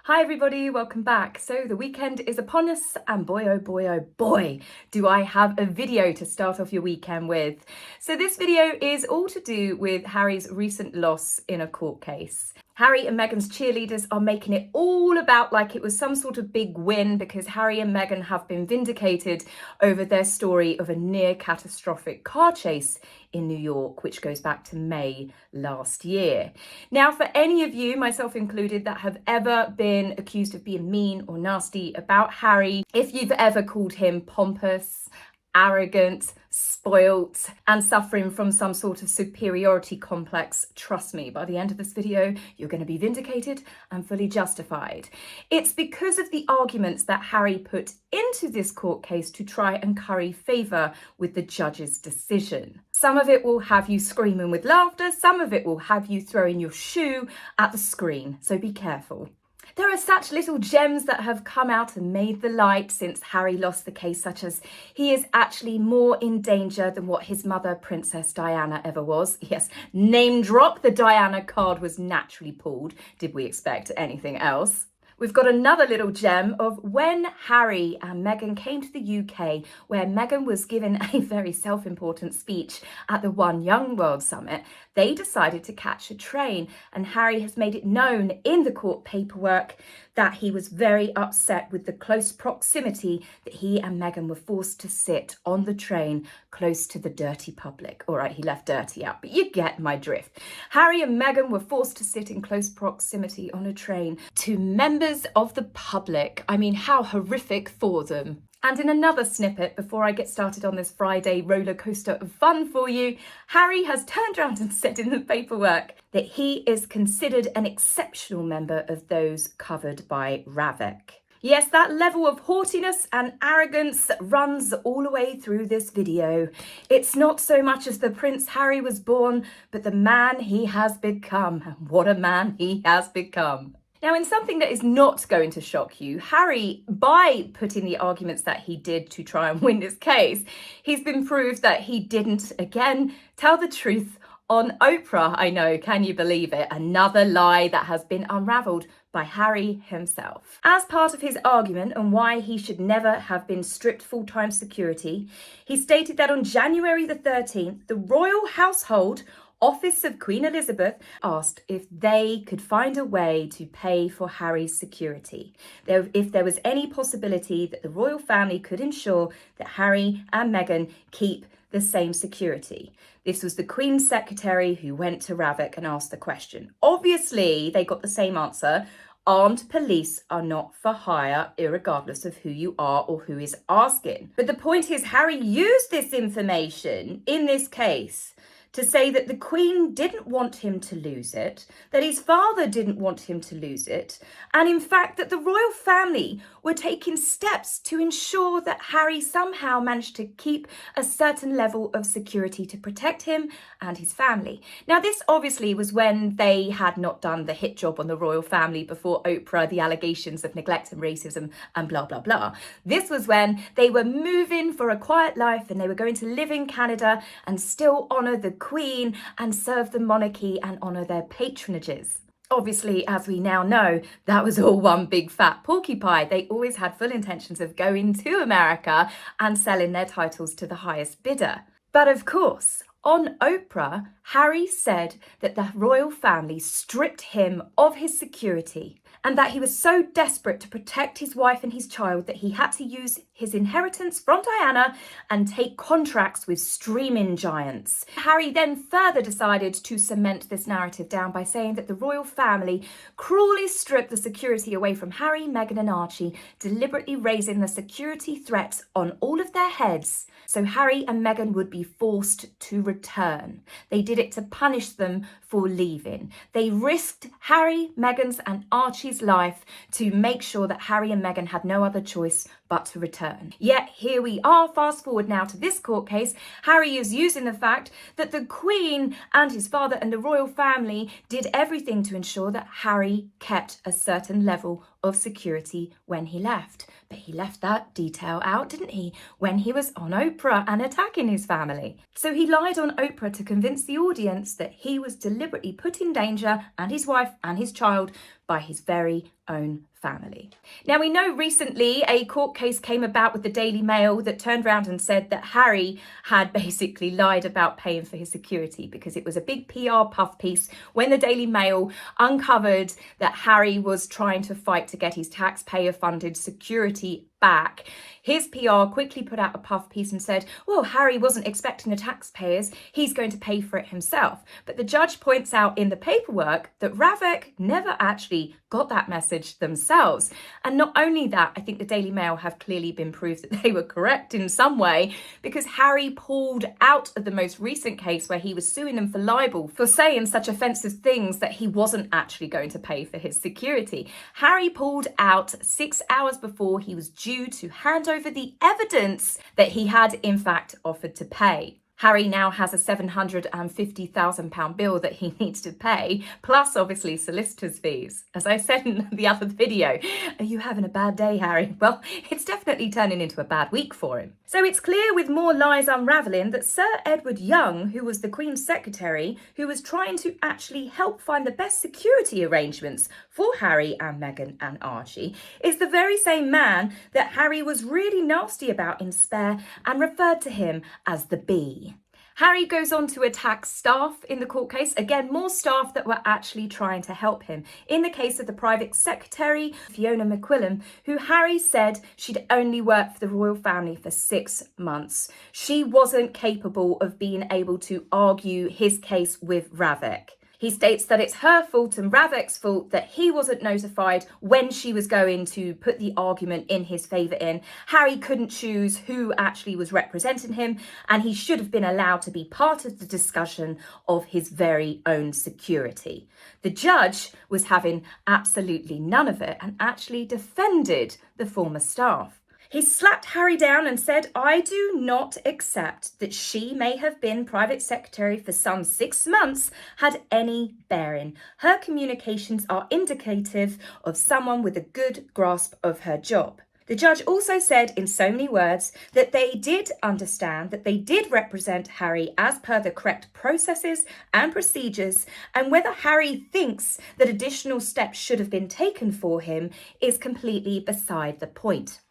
Hi everybody, welcome back. So the weekend is upon us and boy oh boy oh boy do I have a video to start off your weekend with. So this video is all to do with Harry's recent loss in a court case. Harry and Meghan's cheerleaders are making it all about like it was some sort of big win because Harry and Meghan have been vindicated over their story of a near catastrophic car chase in New York, which goes back to May last year. Now, for any of you, myself included, that have ever been accused of being mean or nasty about Harry, if you've ever called him pompous, arrogant, spoilt, and suffering from some sort of superiority complex, trust me, by the end of this video, you're going to be vindicated and fully justified. It's because of the arguments that Harry put into this court case to try and curry favour with the judge's decision. Some of it will have you screaming with laughter, some of it will have you throwing your shoe at the screen, so be careful. There are such little gems that have come out and made the light since Harry lost the case, such as he is actually more in danger than what his mother, Princess Diana, ever was. Yes, name drop, the Diana card was naturally pulled. Did we expect anything else? We've got another little gem of when Harry and Meghan came to the UK, where Meghan was given a very self-important speech at the One Young World Summit. They decided to catch a train, and Harry has made it known in the court paperwork that he was very upset with the close proximity that he and Meghan were forced to sit on the train close to the dirty public. All right, he left dirty out, but you get my drift. Harry and Meghan were forced to sit in close proximity on a train to members of the public. I mean, how horrific for them. And in another snippet, before I get started on this Friday roller coaster of fun for you, Harry has turned around and said in the paperwork that he is considered an exceptional member of those covered by RAVEC. Yes, that level of haughtiness and arrogance runs all the way through this video. It's not so much as the Prince Harry was born, but the man he has become. And what a man he has become. Now, in something that is not going to shock you, Harry, by putting the arguments that he did to try and win this case, he's been proved that he didn't, again, tell the truth on Oprah. I know, can you believe it? Another lie that has been unravelled by Harry himself. As part of his argument on why he should never have been stripped full-time security, he stated that on January the 13th, the royal household Office of Queen Elizabeth asked if they could find a way to pay for Harry's security, if there was any possibility that the royal family could ensure that Harry and Meghan keep the same security. This was the Queen's secretary who went to RAVEC and asked the question. Obviously, they got the same answer. Armed police are not for hire, irregardless of who you are or who is asking. But the point is, Harry used this information in this case to say that the Queen didn't want him to lose it, that his father didn't want him to lose it, and in fact that the royal family were taking steps to ensure that Harry somehow managed to keep a certain level of security to protect him and his family. Now, this obviously was when they had not done the hit job on the royal family before Oprah, the allegations of neglect and racism and blah, blah, blah. This was when they were moving for a quiet life and they were going to live in Canada and still honour the Queen and serve the monarchy and honour their patronages. Obviously, as we now know, that was all one big fat porcupine. They always had full intentions of going to America and selling their titles to the highest bidder. But of course, on Oprah, Harry said that the royal family stripped him of his security and that he was so desperate to protect his wife and his child that he had to use his inheritance from Diana and take contracts with streaming giants. Harry then further decided to cement this narrative down by saying that the royal family cruelly stripped the security away from Harry, Meghan and Archie, deliberately raising the security threats on all of their heads so Harry and Meghan would be forced to return. They did it to punish them for leaving. They risked Harry, Meghan's and Archie's life to make sure that Harry and Meghan had no other choice but to return. Yet here we are, fast forward now to this court case. Harry is using the fact that the Queen and his father and the royal family did everything to ensure that Harry kept a certain level of security when he left. But he left that detail out, didn't he, when he was on Oprah and attacking his family. So he lied on Oprah to convince the audience that he was deliberately put in danger, and his wife and his child, by his very own family. Now, we know recently a court case came about with the Daily Mail that turned around and said that Harry had basically lied about paying for his security, because it was a big PR puff piece when the Daily Mail uncovered that Harry was trying to fight to get his taxpayer-funded security back. His PR quickly put out a puff piece and said, well, Harry wasn't expecting the taxpayers, he's going to pay for it himself. But the judge points out in the paperwork that Ravek never actually got that message themselves. And not only that, I think the Daily Mail have clearly been proved that they were correct in some way, because Harry pulled out of the most recent case where he was suing them for libel for saying such offensive things that he wasn't actually going to pay for his security. Harry pulled out 6 hours before he was due to hand over the evidence that he had in fact offered to pay. Harry now has a £750,000 bill that he needs to pay, plus obviously solicitor's fees. As I said in the other video, are you having a bad day, Harry? Well, it's definitely turning into a bad week for him. So it's clear, with more lies unravelling, that Sir Edward Young, who was the Queen's secretary, who was trying to actually help find the best security arrangements for Harry and Meghan and Archie, is the very same man that Harry was really nasty about in Spare and referred to him as the Bee. Harry goes on to attack staff in the court case. Again, more staff that were actually trying to help him. In the case of the private secretary, Fiona McQuillan, who Harry said she'd only worked for the royal family for 6 months. She wasn't capable of being able to argue his case with Ravek. He states that it's her fault and Ravek's fault that he wasn't notified when she was going to put the argument in his favour in. Harry couldn't choose who actually was representing him, and he should have been allowed to be part of the discussion of his very own security. The judge was having absolutely none of it and actually defended the former staff. He slapped Harry down and said, I do not accept that she may have been private secretary for some 6 months had any bearing. Her communications are indicative of someone with a good grasp of her job. The judge also said in so many words that they did understand that they did represent Harry as per the correct processes and procedures, and whether Harry thinks that additional steps should have been taken for him is completely beside the point.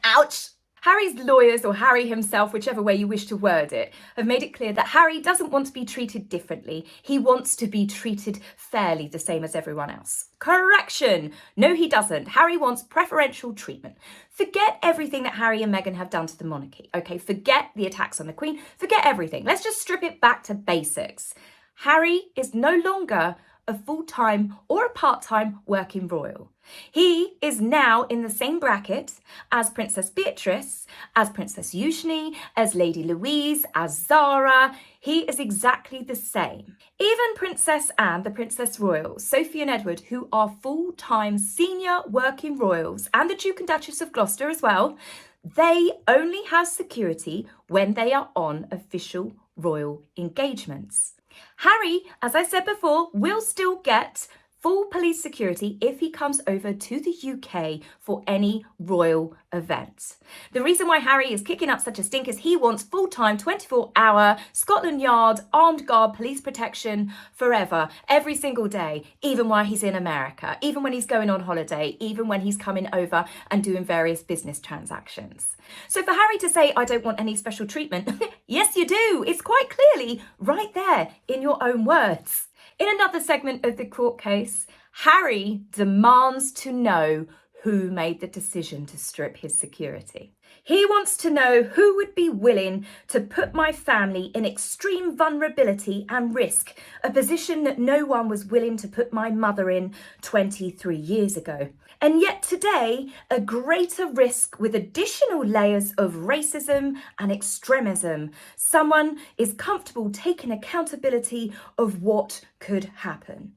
Ouch! Harry's lawyers, or Harry himself, whichever way you wish to word it, have made it clear that Harry doesn't want to be treated differently. He wants to be treated fairly, the same as everyone else. Correction! No, he doesn't. Harry wants preferential treatment. Forget everything that Harry and Meghan have done to the monarchy. Okay, forget the attacks on the Queen. Forget everything. Let's just strip it back to basics. Harry is no longer a full-time or a part-time working royal. He is now in the same bracket as Princess Beatrice, as Princess Eugenie, as Lady Louise, as Zara. He is exactly the same. Even Princess Anne, the Princess Royal, Sophie and Edward, who are full-time senior working royals, and the Duke and Duchess of Gloucester as well, they only have security when they are on official royal engagements. Harry, as I said before, will still get full police security if he comes over to the UK for any royal event. The reason why Harry is kicking up such a stink is he wants full-time 24-hour Scotland Yard armed guard police protection forever, every single day, even while he's in America, even when he's going on holiday, even when he's coming over and doing various business transactions. So for Harry to say, I don't want any special treatment, yes you do. It's quite clearly right there in your own words. In another segment of the court case, Harry demands to know who made the decision to strip his security. He wants to know who would be willing to put my family in extreme vulnerability and risk, a position that no one was willing to put my mother in 23 years ago. And yet today, a greater risk with additional layers of racism and extremism. Someone is comfortable taking accountability of what could happen.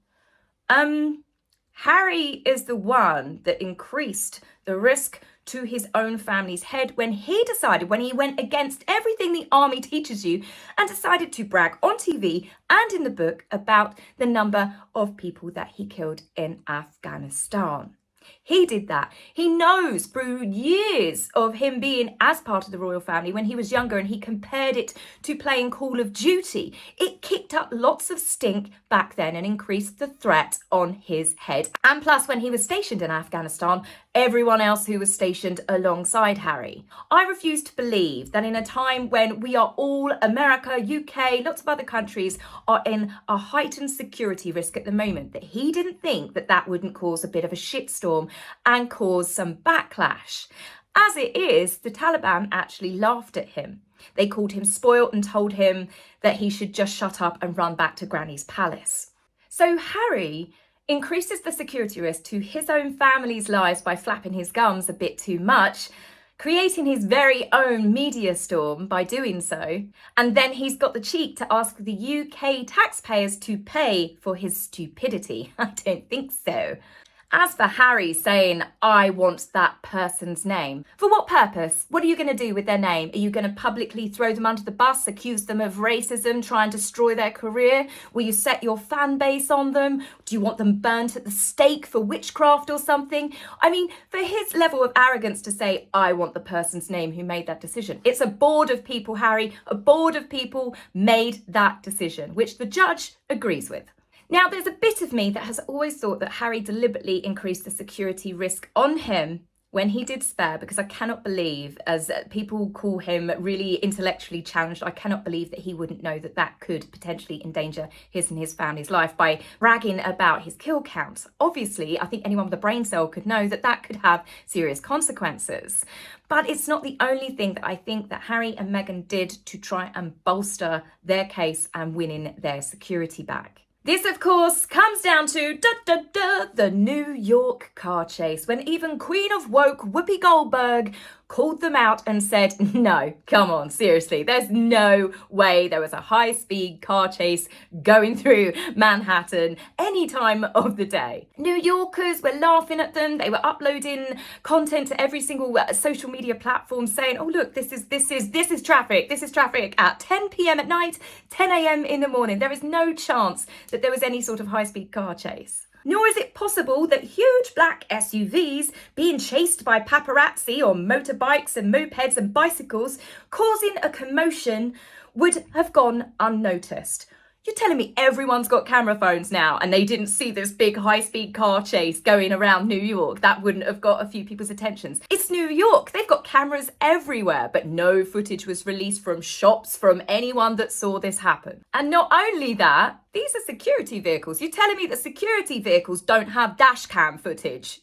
Harry is the one that increased the risk to his own family's head when he went against everything the army teaches you and decided to brag on TV and in the book about the number of people that he killed in Afghanistan. He did that. He knows through years of him being as part of the royal family when he was younger, and he compared it to playing Call of Duty. It kicked up lots of stink back then and increased the threat on his head. And plus, when he was stationed in Afghanistan, everyone else who was stationed alongside Harry. I refuse to believe that in a time when we are all, America, UK, lots of other countries, are in a heightened security risk at the moment, that he didn't think that that wouldn't cause a bit of a shitstorm and cause some backlash. As it is, the Taliban actually laughed at him. They called him spoilt and told him that he should just shut up and run back to Granny's palace. So Harry increases the security risk to his own family's lives by flapping his gums a bit too much, creating his very own media storm by doing so. And then he's got the cheek to ask the UK taxpayers to pay for his stupidity. I don't think so. As for Harry saying, I want that person's name, for what purpose? What are you going to do with their name? Are you going to publicly throw them under the bus, accuse them of racism, try and destroy their career? Will you set your fan base on them? Do you want them burnt at the stake for witchcraft or something? I mean, for his level of arrogance to say, I want the person's name who made that decision. It's a board of people, Harry. A board of people made that decision, which the judge agrees with. Now, there's a bit of me that has always thought that Harry deliberately increased the security risk on him when he did spare, because I cannot believe, as people call him really intellectually challenged, I cannot believe that he wouldn't know that that could potentially endanger his and his family's life by bragging about his kill count. Obviously, I think anyone with a brain cell could know that that could have serious consequences. But it's not the only thing that I think that Harry and Meghan did to try and bolster their case and winning their security back. This, of course, comes down to the New York car chase, when even Queen of Woke Whoopi Goldberg called them out and said, no, come on, seriously, there's no way there was a high-speed car chase going through Manhattan any time of the day. New Yorkers were laughing at them. They were uploading content to every single social media platform saying, oh, look, this is traffic. This is traffic at 10 p.m. at night, 10 a.m. in the morning. There is no chance that there was any sort of high-speed car chase. Nor is it possible that huge black SUVs being chased by paparazzi on motorbikes and mopeds and bicycles, causing a commotion, would have gone unnoticed. You're telling me everyone's got camera phones now and they didn't see this big high-speed car chase going around New York? That wouldn't have got a few people's attentions. It's New York. They've got cameras everywhere, but no footage was released from shops, from anyone that saw this happen. And not only that, these are security vehicles. You're telling me that security vehicles don't have dash cam footage,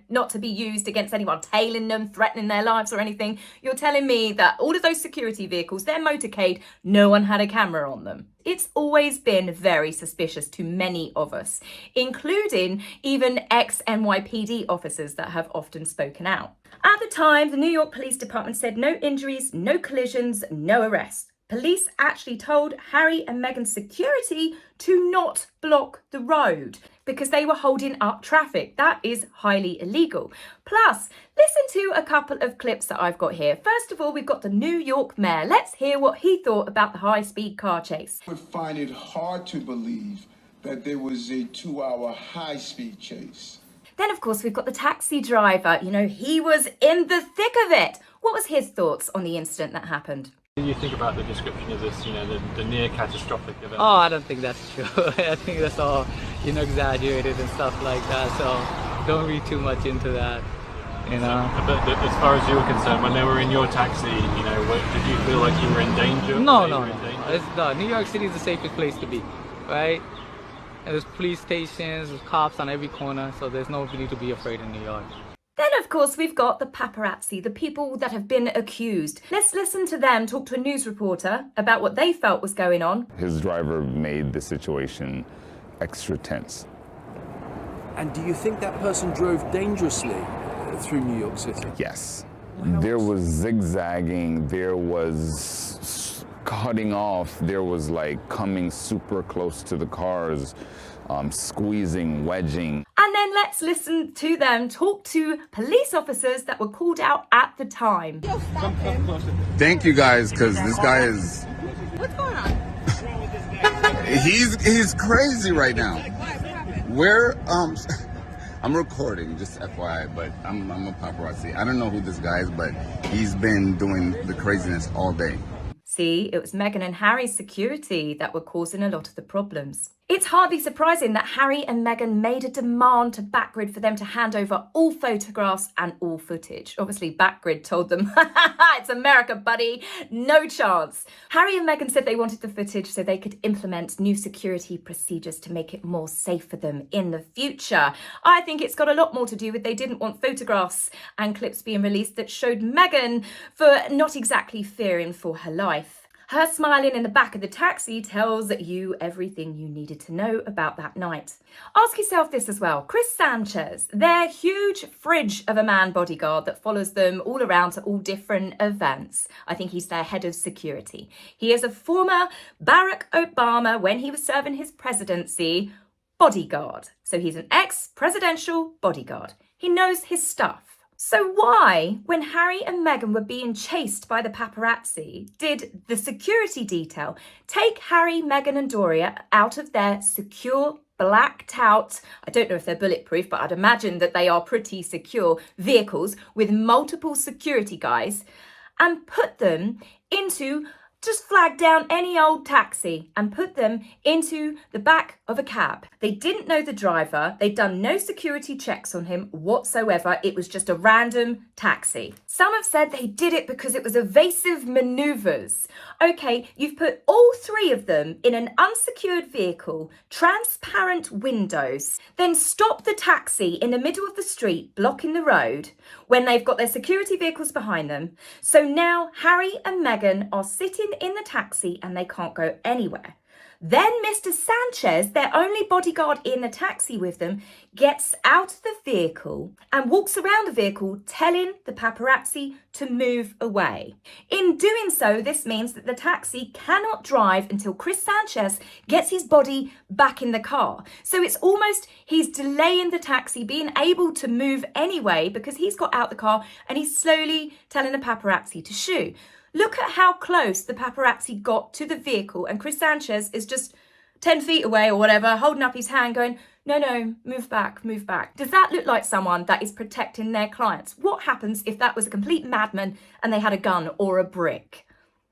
not to be used against anyone tailing them, threatening their lives or anything. You're telling me that all of those security vehicles, their motorcade, no one had a camera on them. It's always been very suspicious to many of us, including even ex-NYPD officers that have often spoken out. At the time, the New York Police Department said no injuries, no collisions, no arrests. Police actually told Harry and Meghan's security to not block the road because they were holding up traffic. That is highly illegal. Plus, listen to a couple of clips that I've got here. First of all, we've got the New York mayor. Let's hear what he thought about the high-speed car chase. I would find it hard to believe that there was a 2-hour high-speed chase. Then, of course, we've got the taxi driver. He was in the thick of it. What was his thoughts on the incident that happened? What do you think about the description of this, the near catastrophic event? Oh, I don't think that's true. I think that's all, exaggerated and stuff like that. So don't read too much into that, But as far as you were concerned, when they were in your taxi, did you feel like you were in danger? No. New York City is the safest place to be, right? And there's police stations, there's cops on every corner, so there's nobody to be afraid in New York. Then, of course, we've got the paparazzi, the people that have been accused. Let's listen to them talk to a news reporter about what they felt was going on. His driver made the situation extra tense. And do you think that person drove dangerously through New York City? Yes. There was zigzagging, there was cutting off, there was coming super close to the cars, squeezing, wedging. And then let's listen to them talk to police officers that were called out at the time. Thank you guys, because this guy is... What's going on? he's crazy right now. Where, I'm recording, just FYI, but I'm a paparazzi. I don't know who this guy is, but he's been doing the craziness all day. See, it was Meghan and Harry's security that were causing a lot of the problems. It's hardly surprising that Harry and Meghan made a demand to Backgrid for them to hand over all photographs and all footage. Obviously, Backgrid told them, it's America, buddy, no chance. Harry and Meghan said they wanted the footage so they could implement new security procedures to make it more safe for them in the future. I think it's got a lot more to do with they didn't want photographs and clips being released that showed Meghan for not exactly fearing for her life. Her smiling in the back of the taxi tells you everything you needed to know about that night. Ask yourself this as well. Chris Sanchez, their huge fridge of a man bodyguard that follows them all around to all different events. I think he's their head of security. He is a former Barack Obama, when he was serving his presidency, bodyguard. So he's an ex-presidential bodyguard. He knows his stuff. So why, when Harry and Meghan were being chased by the paparazzi, did the security detail take Harry, Meghan and Doria out of their secure, blacked out, I don't know if they're bulletproof, but I'd imagine that they are pretty secure vehicles with multiple security guys, and put them into, just flag down any old taxi and put them into the back of a cab? They didn't know the driver. They'd done no security checks on him whatsoever. It was just a random taxi. Some have said they did it because it was evasive maneuvers. Okay, you've put all three of them in an unsecured vehicle, transparent windows, then stop the taxi in the middle of the street, blocking the road, when they've got their security vehicles behind them. So now Harry and Meghan are sitting in the taxi and they can't go anywhere. Then Mr. Sanchez, their only bodyguard in the taxi with them, gets out of the vehicle and walks around the vehicle telling the paparazzi to move away. In doing so, this means that the taxi cannot drive until Chris Sanchez gets his body back in the car. So it's almost he's delaying the taxi being able to move anyway because he's got out the car and he's slowly telling the paparazzi to shoo. Look at how close the paparazzi got to the vehicle, and Chris Sanchez is just 10 feet away or whatever, holding up his hand going, no, move back, move back. Does that look like someone that is protecting their clients? What happens if that was a complete madman and they had a gun or a brick?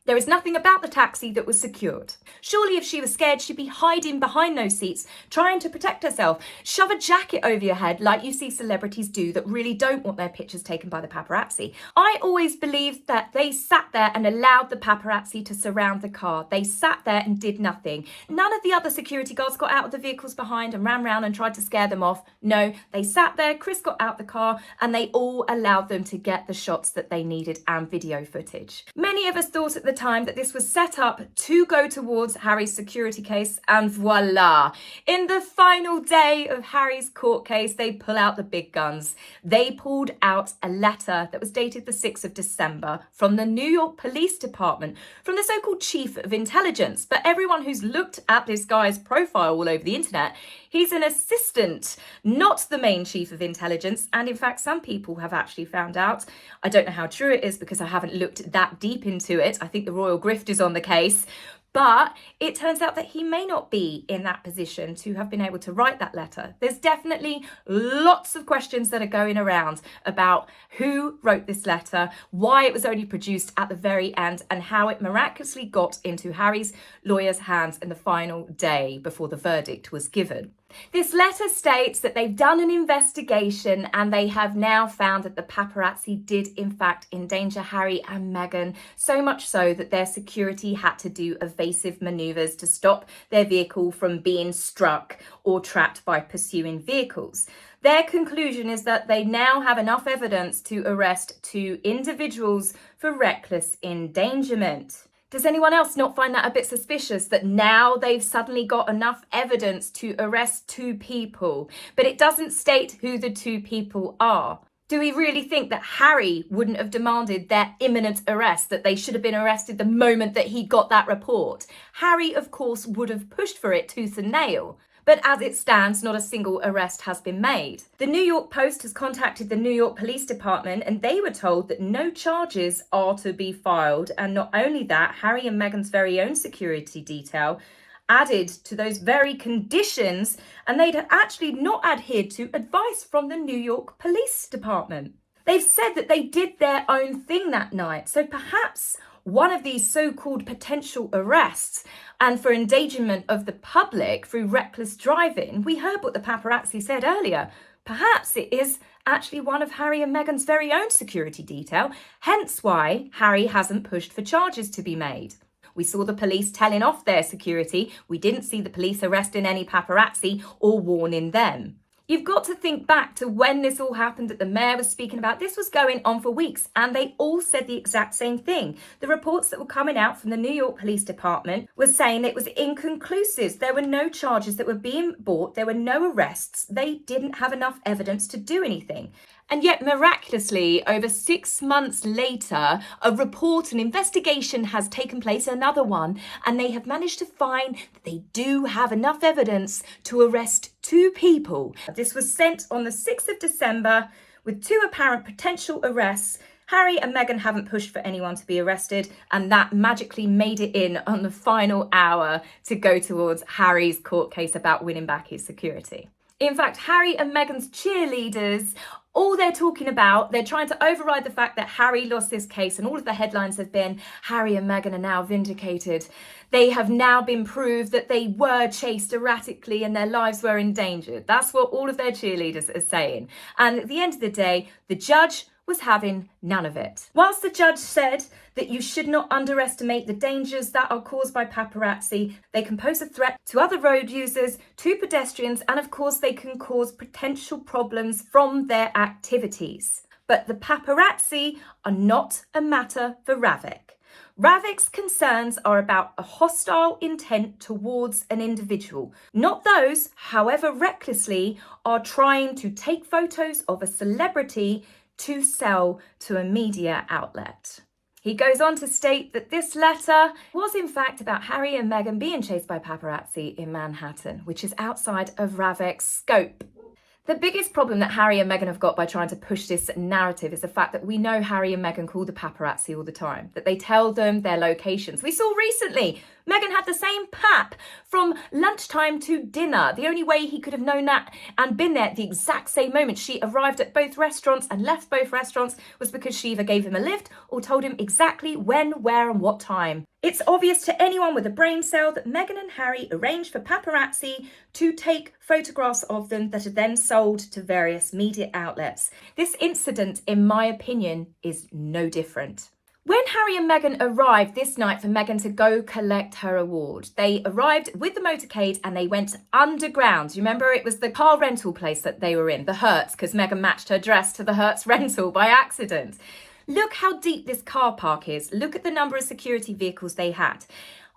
There is nothing about the taxi that was secured. Surely if she was scared, she'd be hiding behind those seats, trying to protect herself. Shove a jacket over your head like you see celebrities do that really don't want their pictures taken by the paparazzi. I always believed that they sat there and allowed the paparazzi to surround the car. They sat there and did nothing. None of the other security guards got out of the vehicles behind and ran round and tried to scare them off. No, they sat there, Chris got out the car, and they all allowed them to get the shots that they needed and video footage. Many of us thought at the time that this was set up to go towards Harry's security case, and voila, in the final day of Harry's court case, they pull out the big guns. They pulled out a letter that was dated the 6th of December from the New York Police Department, from the so-called chief of intelligence. But everyone who's looked at this guy's profile all over the internet, he's an assistant, not the main chief of intelligence. And in fact, some people have actually found out, I don't know how true it is because I haven't looked that deep into it. I think the royal grift is on the case. But it turns out that he may not be in that position to have been able to write that letter. There's definitely lots of questions that are going around about who wrote this letter, why it was only produced at the very end, and how it miraculously got into Harry's lawyer's hands in the final day before the verdict was given. This letter states that they've done an investigation and they have now found that the paparazzi did in fact endanger Harry and Meghan, so much so that their security had to do evasive maneuvers to stop their vehicle from being struck or trapped by pursuing vehicles. Their conclusion is that they now have enough evidence to arrest 2 individuals for reckless endangerment. Does anyone else not find that a bit suspicious that now they've suddenly got enough evidence to arrest 2 people, but it doesn't state who the 2 people are? Do we really think that Harry wouldn't have demanded their imminent arrest, that they should have been arrested the moment that he got that report? Harry, of course, would have pushed for it tooth and nail. But as it stands, not a single arrest has been made. The New York Post has contacted the New York Police Department and they were told that no charges are to be filed. And not only that, Harry and Meghan's very own security detail added to those very conditions, and they'd actually not adhered to advice from the New York Police Department. They've said that they did their own thing that night. So perhaps one of these so-called potential arrests and for endangerment of the public through reckless driving, we heard what the paparazzi said earlier. Perhaps it is actually one of Harry and Meghan's very own security detail, hence why Harry hasn't pushed for charges to be made. We saw the police telling off their security. We didn't see the police arresting any paparazzi or warning them. You've got to think back to when this all happened that the mayor was speaking about. This was going on for weeks and they all said the exact same thing. The reports that were coming out from the New York Police Department were saying it was inconclusive. There were no charges that were being brought. There were no arrests. They didn't have enough evidence to do anything. And yet, miraculously, over 6 months later, a report, an investigation has taken place, another one, and they have managed to find that they do have enough evidence to arrest 2 people. This was sent on the 6th of December with 2 apparent potential arrests. Harry and Meghan haven't pushed for anyone to be arrested, and that magically made it in on the final hour to go towards Harry's court case about winning back his security. In fact, Harry and Meghan's cheerleaders, all they're talking about, they're trying to override the fact that Harry lost this case, and all of the headlines have been Harry and Meghan are now vindicated. They have now been proved that they were chased erratically and their lives were endangered. That's what all of their cheerleaders are saying. And at the end of the day, the judge was having none of it. Whilst the judge said that you should not underestimate the dangers that are caused by paparazzi, they can pose a threat to other road users, to pedestrians, and of course they can cause potential problems from their activities. But the paparazzi are not a matter for Ravik. Ravik's concerns are about a hostile intent towards an individual, not those, however recklessly, are trying to take photos of a celebrity to sell to a media outlet. He goes on to state that this letter was in fact about Harry and Meghan being chased by paparazzi in Manhattan, which is outside of Ravik's scope. The biggest problem that Harry and Meghan have got by trying to push this narrative is the fact that we know Harry and Meghan call the paparazzi all the time, that they tell them their locations. We saw recently Meghan had the same pap from lunchtime to dinner. The only way he could have known that and been there at the exact same moment she arrived at both restaurants and left both restaurants was because she either gave him a lift or told him exactly when, where and what time. It's obvious to anyone with a brain cell that Meghan and Harry arranged for paparazzi to take photographs of them that are then sold to various media outlets. This incident, in my opinion, is no different. When Harry and Meghan arrived this night for Meghan to go collect her award, they arrived with the motorcade and they went underground. You remember it was the car rental place that they were in, the Hertz, because Meghan matched her dress to the Hertz rental by accident. Look how deep this car park is. Look at the number of security vehicles they had.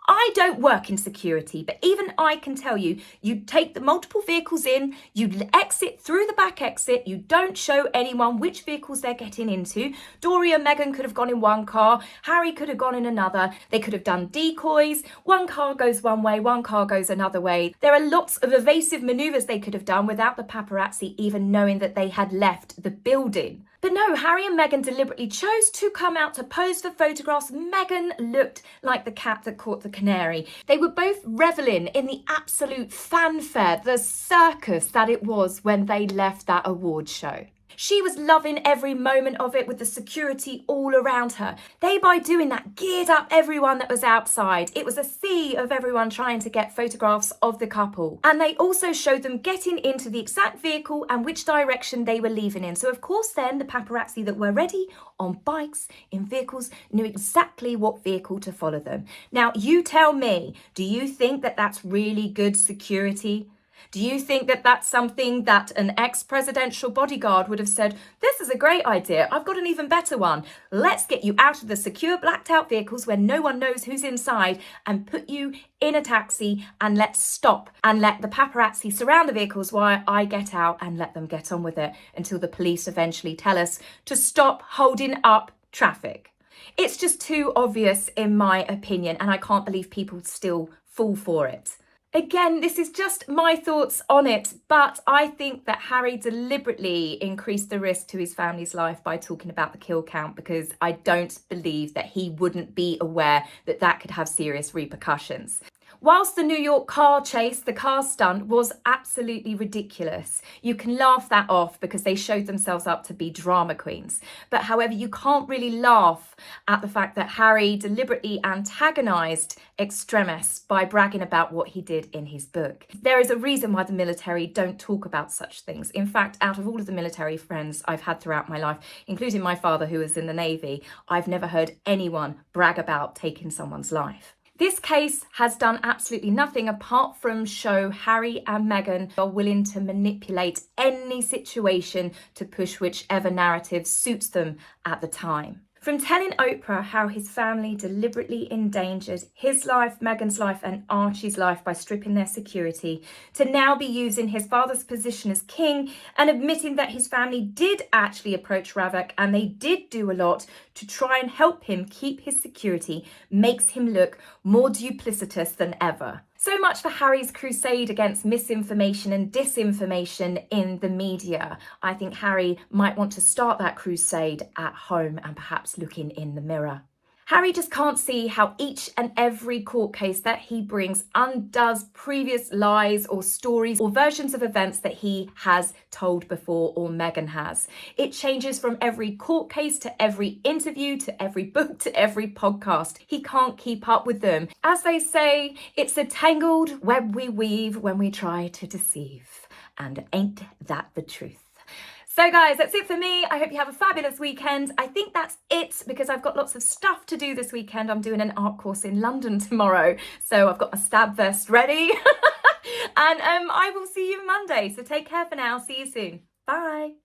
I don't work in security, but even I can tell you, you take the multiple vehicles in, you exit through the back exit, you don't show anyone which vehicles they're getting into. Dory and Meghan could have gone in one car, Harry could have gone in another, they could have done decoys, one car goes one way, one car goes another way. There are lots of evasive manoeuvres they could have done without the paparazzi even knowing that they had left the building. But no, Harry and Meghan deliberately chose to come out to pose for photographs. Meghan looked like the cat that caught the canary. They were both reveling in the absolute fanfare, the circus that it was when they left that award show. She was loving every moment of it with the security all around her. They, by doing that, geared up everyone that was outside. It was a sea of everyone trying to get photographs of the couple. And they also showed them getting into the exact vehicle and which direction they were leaving in. So of course then the paparazzi that were ready on bikes, in vehicles, knew exactly what vehicle to follow them. Now you tell me, do you think that that's really good security? Do you think that that's something that an ex-presidential bodyguard would have said, this is a great idea, I've got an even better one. Let's get you out of the secure blacked out vehicles where no one knows who's inside and put you in a taxi and let's stop and let the paparazzi surround the vehicles while I get out and let them get on with it until the police eventually tell us to stop holding up traffic. It's just too obvious in my opinion, and I can't believe people still fall for it. Again, this is just my thoughts on it, but I think that Harry deliberately increased the risk to his family's life by talking about the kill count, because I don't believe that he wouldn't be aware that that could have serious repercussions. Whilst the New York car chase, the car stunt, was absolutely ridiculous, you can laugh that off because they showed themselves up to be drama queens. But however, you can't really laugh at the fact that Harry deliberately antagonised extremists by bragging about what he did in his book. There is a reason why the military don't talk about such things. In fact, out of all of the military friends I've had throughout my life, including my father who was in the Navy, I've never heard anyone brag about taking someone's life. This case has done absolutely nothing apart from show Harry and Meghan are willing to manipulate any situation to push whichever narrative suits them at the time. From telling Oprah how his family deliberately endangered his life, Meghan's life and Archie's life by stripping their security, to now be using his father's position as king and admitting that his family did actually approach Ravak and they did do a lot to try and help him keep his security, makes him look more duplicitous than ever. So much for Harry's crusade against misinformation and disinformation in the media. I think Harry might want to start that crusade at home and perhaps looking in the mirror. Harry just can't see how each and every court case that he brings undoes previous lies or stories or versions of events that he has told before or Meghan has. It changes from every court case to every interview to every book to every podcast. He can't keep up with them. As they say, it's a tangled web we weave when we try to deceive. And ain't that the truth? So guys, that's it for me. I hope you have a fabulous weekend. I think that's it because I've got lots of stuff to do this weekend. I'm doing an art course in London tomorrow. So I've got my stab vest ready. And I will see you Monday. So take care for now. See you soon. Bye.